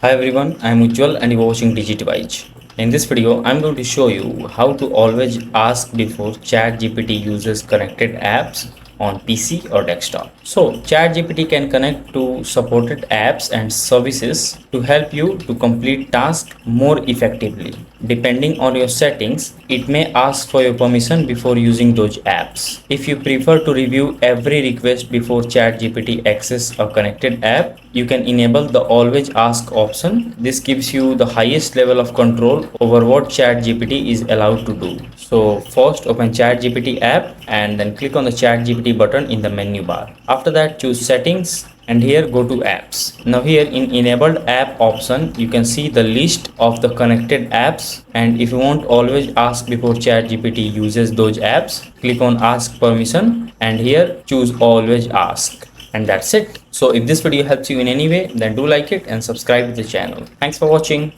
Hi everyone, I am Ujjwal and you are watching DigiTwise. In this video, I am going to show you how to always ask before ChatGPT uses connected apps on PC or desktop. So ChatGPT can connect to supported apps and services to help you to complete tasks more effectively. Depending on your settings, it may ask for your permission before using those apps. If you prefer to review every request before ChatGPT access a connected app, you can enable the always ask option. This gives you the highest level of control over what ChatGPT is allowed to do. So first open ChatGPT app and then click on the ChatGPT button in the menu bar. After that choose settings and here go to apps. Now here in enabled app option you can see the list of the connected apps, and if you want always ask before ChatGPT uses those apps, click on ask permission and here choose always ask. And that's it. So if this video helps you in any way, then do like it and subscribe to the channel. Thanks for watching.